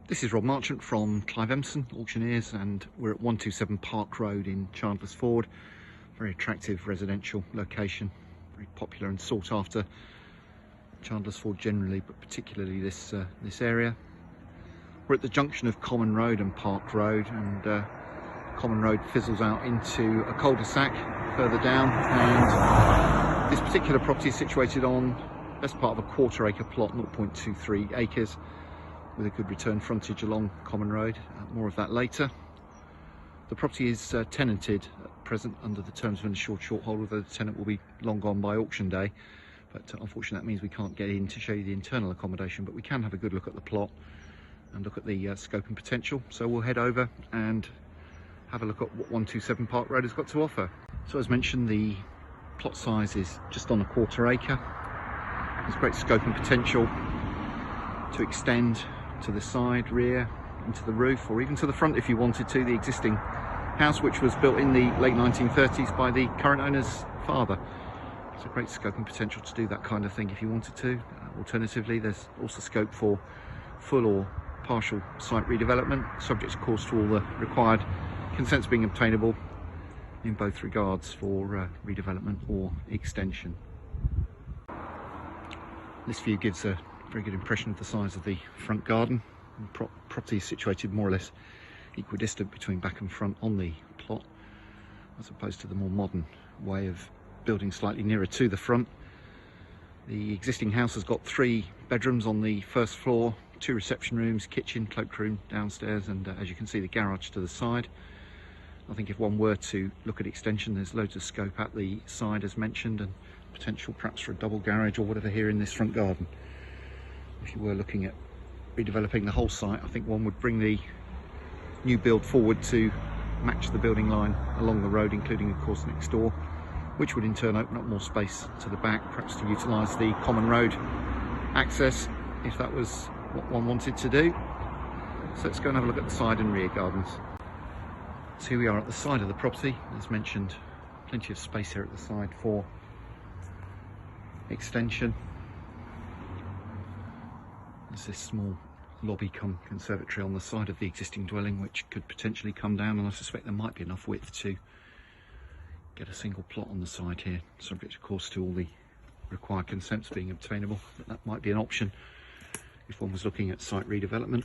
This is Rob Marchant from Clive Empson Auctioneers, and we're at 127 Park Road in Chandler's Ford. Very attractive residential location, very popular and sought after. Chandler's Ford generally, but particularly this area. We're at the junction of Common Road and Park Road, and Common Road fizzles out into a cul-de-sac further down, and this particular property is situated on best part of a quarter-acre plot, 0.23 acres. With a good return frontage along Common Road. More of that later. The property is tenanted at present under the terms of an assured short hold, although the tenant will be long gone by auction day. But unfortunately that means we can't get in to show you the internal accommodation, but we can have a good look at the plot and look at the scope and potential. So we'll head over and have a look at what 127 Park Road has got to offer. So as mentioned, the plot size is just on a quarter acre. There's great scope and potential to extend to the side, rear, into the roof, or even to the front if you wanted to. The existing house, which was built in the late 1930s by the current owner's father. It's a great scope and potential to do that kind of thing if you wanted to. Alternatively, there's also scope for full or partial site redevelopment, subject of course to all the required consents being obtainable in both regards for redevelopment or extension. This view gives a very good impression of the size of the front garden. The property is situated more or less equidistant between back and front on the plot, as opposed to the more modern way of building slightly nearer to the front. The existing house has got 3 bedrooms on the first floor, 2 reception rooms, kitchen, cloakroom downstairs, and as you can see, the garage to the side. I think if one were to look at extension, there's loads of scope at the side as mentioned, and potential perhaps for a double garage or whatever here in this front garden. If you were looking at redeveloping the whole site, I think one would bring the new build forward to match the building line along the road, including of course next door, which would in turn open up more space to the back, perhaps to utilise the common road access if that was what one wanted to do. So let's go and have a look at the side and rear gardens. So here we are at the side of the property. As mentioned, plenty of space here at the side for extension. There's this small lobby cum conservatory on the side of the existing dwelling, which could potentially come down, and I suspect there might be enough width to get a single plot on the side here, subject of course to all the required consents being obtainable, but that might be an option if one was looking at site redevelopment.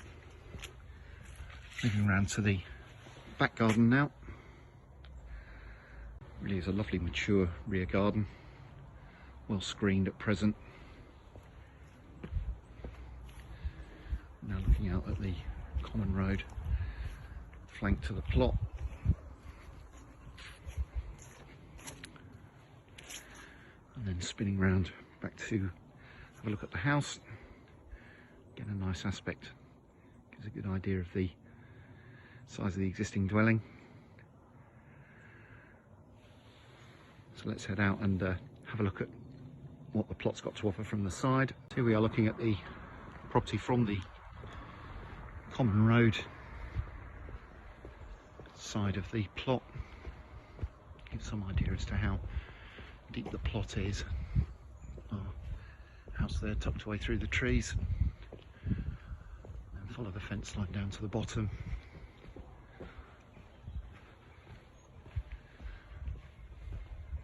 Moving around to the back garden now. Really is a lovely mature rear garden, well screened at present. Now looking out at the common road flank to the plot. And then spinning round back to have a look at the house. Get a nice aspect, gives a good idea of the size of the existing dwelling. So let's head out and have a look at what the plot's got to offer from the side. Here we are looking at the property from the common road side of the plot. Give some idea as to how deep the plot is. Our house there tucked away through the trees, and follow the fence line down to the bottom.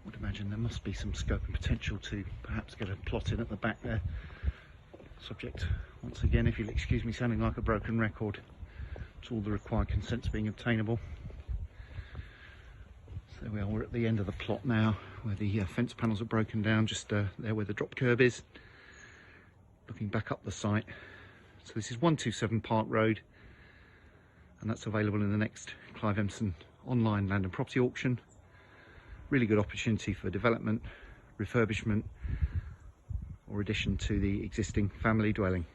Would imagine there must be some scope and potential to perhaps get a plot in at the back there, subject once again, if you'll excuse me sounding like a broken record, to all the required consents being obtainable. So there we are, we're at the end of the plot now, where the fence panels are broken down, just there where the drop curb is. Looking back up the site, so this is 127 Park Road, and that's available in the next Clive Empson online land and property auction. Really good opportunity for development, refurbishment, or addition to the existing family dwelling.